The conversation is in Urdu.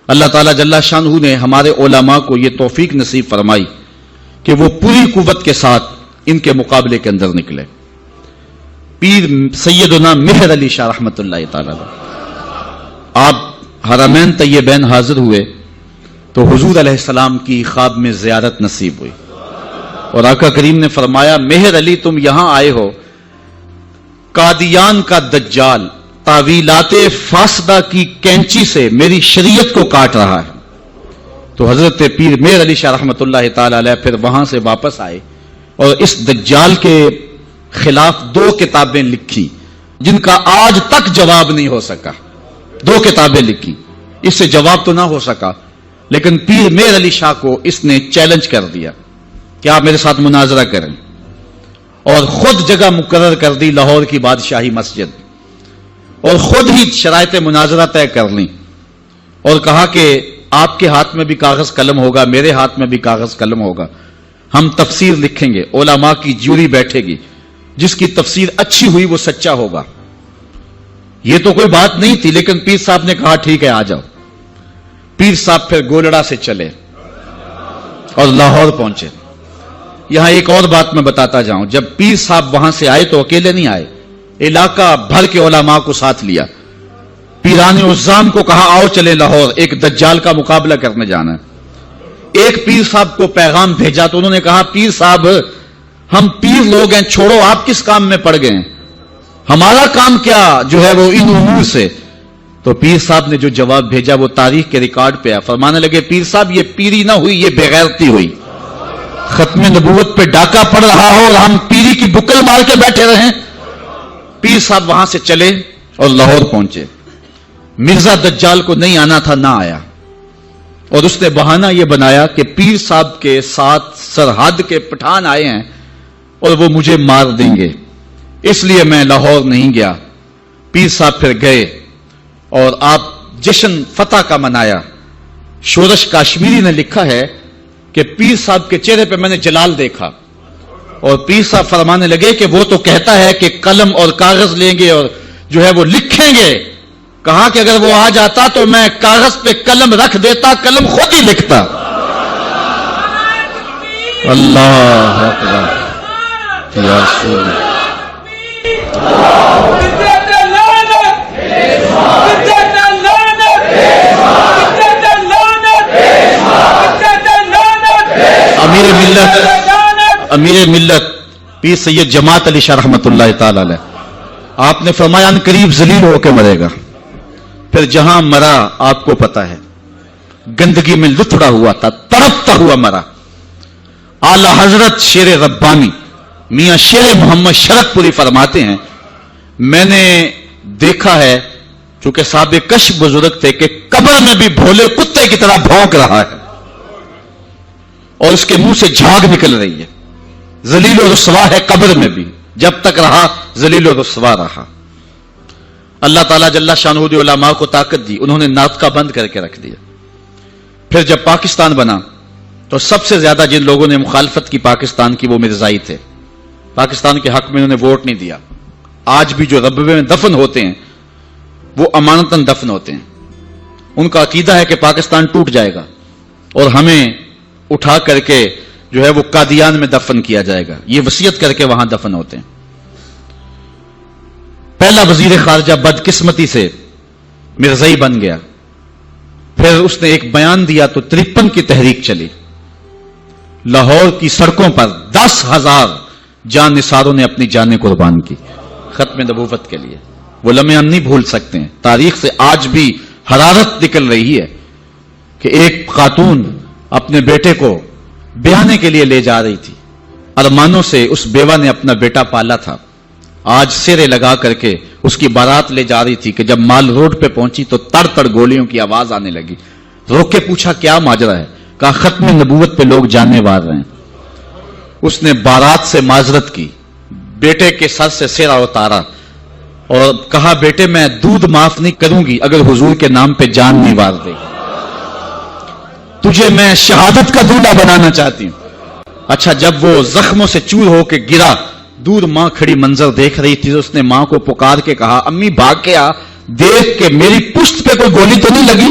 اللہ تعالیٰ جل شانہ نے ہمارے علماء کو یہ توفیق نصیب فرمائی کہ وہ پوری قوت کے ساتھ ان کے مقابلے کے اندر نکلے. پیر سیدنا مہر علی شاہ رحمۃ اللہ تعالی آپ حرمین طیبین حاضر ہوئے تو حضور علیہ السلام کی خواب میں زیارت نصیب ہوئی اور آقا کریم نے فرمایا مہر علی تم یہاں آئے ہو، قادیان کا دجال تعویلات فاسدہ کی کینچی سے میری شریعت کو کاٹ رہا ہے. تو حضرت پیر مہر علی شاہ رحمۃ اللہ تعالی علیہ پھر وہاں سے واپس آئے اور اس دجال کے خلاف 2 کتابیں لکھی جن کا آج تک جواب نہیں ہو سکا. 2 کتابیں لکھی، اس سے جواب تو نہ ہو سکا، لیکن پیر مہر علی شاہ کو اس نے چیلنج کر دیا کہ آپ میرے ساتھ مناظرہ کریں، اور خود جگہ مقرر کر دی لاہور کی بادشاہی مسجد، اور خود ہی شرائط مناظرہ طے کر لیں اور کہا کہ آپ کے ہاتھ میں بھی کاغذ قلم ہوگا، میرے ہاتھ میں بھی کاغذ قلم ہوگا، ہم تفسیر لکھیں گے، علماء کی جوری بیٹھے گی، جس کی تفسیر اچھی ہوئی وہ سچا ہوگا. یہ تو کوئی بات نہیں تھی، لیکن پیر صاحب نے کہا ٹھیک ہے آ جاؤ. پیر صاحب پھر گولڑا سے چلے اور لاہور پہنچے. یہاں ایک اور بات میں بتاتا جاؤں، جب پیر صاحب وہاں سے آئے تو اکیلے نہیں آئے، علاقہ بھر کے علماء کو ساتھ لیا. پیران عظام کو کہا آؤ چلے لاہور، ایک دجال کا مقابلہ کرنے جانا ہے. ایک پیر صاحب کو پیغام بھیجا تو انہوں نے کہا پیر صاحب ہم پیر لوگ ہیں، چھوڑو آپ کس کام میں پڑ گئے ہیں، ہمارا کام کیا جو ہے وہ ان امور سے. تو پیر صاحب نے جو جواب بھیجا وہ تاریخ کے ریکارڈ پہ ہے. فرمانے لگے پیر صاحب یہ پیری نہ ہوئی، یہ بغیرتی ہوئی. ختم نبوت پہ ڈاکہ پڑ رہا ہو اور ہم پیری کی بکل مار کے بیٹھے رہیں. پیر صاحب وہاں سے چلے اور لاہور پہنچے. مرزا دجال کو نہیں آنا تھا، نہ آیا، اور اس نے بہانہ یہ بنایا کہ پیر صاحب کے ساتھ سرحد کے پٹھان آئے ہیں اور وہ مجھے مار دیں گے، اس لیے میں لاہور نہیں گیا. پیر صاحب پھر گئے اور آپ جشن فتح کا منایا. شورش کاشمیری نے لکھا ہے کہ پیر صاحب کے چہرے پہ میں نے جلال دیکھا، اور پیر صاحب فرمانے لگے کہ وہ تو کہتا ہے کہ قلم اور کاغذ لیں گے اور جو ہے وہ لکھیں گے. کہا کہ اگر وہ آ جاتا تو میں کاغذ پہ قلم رکھ دیتا، قلم خود ہی لکھتا. اللہ اکبر یا رسول اللہ. امیر ملت پیر سید جماعت علی شاہ رحمۃ اللہ تعالی علیہ آپ نے فرمایا ان قریب ذلیل ہو کے مرے گا. پھر جہاں مرا آپ کو پتا ہے، گندگی میں لتھڑا ہوا تھا، تڑپتا ہوا مرا. اعلی حضرت شیر ربانی میاں شیر محمد شرک پوری فرماتے ہیں میں نے دیکھا ہے، چونکہ صاحب کش بزرگ تھے، کہ قبر میں بھی بھولے کتے کی طرح بھونک رہا ہے اور اس کے منہ سے جھاگ نکل رہی ہے. ذلیل و رسوا ہے قبر میں بھی، جب تک رہا ذلیل و رسوا رہا. اللہ تعالیٰ جل شانہ نے علماء کو طاقت دی، انہوں نے ناطقہ بند کر کے رکھ دیا. پھر جب پاکستان بنا تو سب سے زیادہ جن لوگوں نے مخالفت کی پاکستان کی وہ مرزائی تھے. پاکستان کے حق میں انہوں نے ووٹ نہیں دیا. آج بھی جو ربوے میں دفن ہوتے ہیں وہ امانتاً دفن ہوتے ہیں. ان کا عقیدہ ہے کہ پاکستان ٹوٹ جائے گا اور ہمیں اٹھا کر کے جو ہے وہ قادیان میں دفن کیا جائے گا. یہ وصیت کر کے وہاں دفن ہوتے ہیں. پہلا وزیر خارجہ بدقسمتی سے مرزائی بن گیا. پھر اس نے ایک بیان دیا تو 53 کی تحریک چلی. لاہور کی سڑکوں پر 10,000 جان نثاروں نے اپنی جانیں قربان کی ختم نبوت کے لیے. وہ لمحے ہم نہیں بھول سکتے ہیں. تاریخ سے آج بھی حرارت نکل رہی ہے کہ ایک خاتون اپنے بیٹے کو بیانے کے لیے لے جا رہی تھی. ارمانوں سے اس بیوہ نے اپنا بیٹا پالا تھا. آج سیرے لگا کر کے اس کی بارات لے جا رہی تھی کہ جب مال روڈ پہ پہنچی تو تڑ تڑ گولیوں کی آواز آنے لگی. روک کے پوچھا کیا ماجرا ہے؟ کہا ختم نبوت پہ لوگ جانے وار رہے ہیں. اس نے بارات سے معذرت کی، بیٹے کے سر سے سیرا اتارا اور کہا بیٹے میں دودھ معاف نہیں کروں گی اگر حضور کے نام پہ جان نہیں وار دے. تجھے میں شہادت کا دودھا بنانا چاہتی ہوں. اچھا جب وہ زخموں سے چور ہو کے گرا، دور ماں کھڑی منظر دیکھ رہی تھی. اس نے ماں کو پکار کے کہا امی بھاگ کے آ، دیکھ کہ میری پشت پہ کوئی گولی تو نہیں لگی.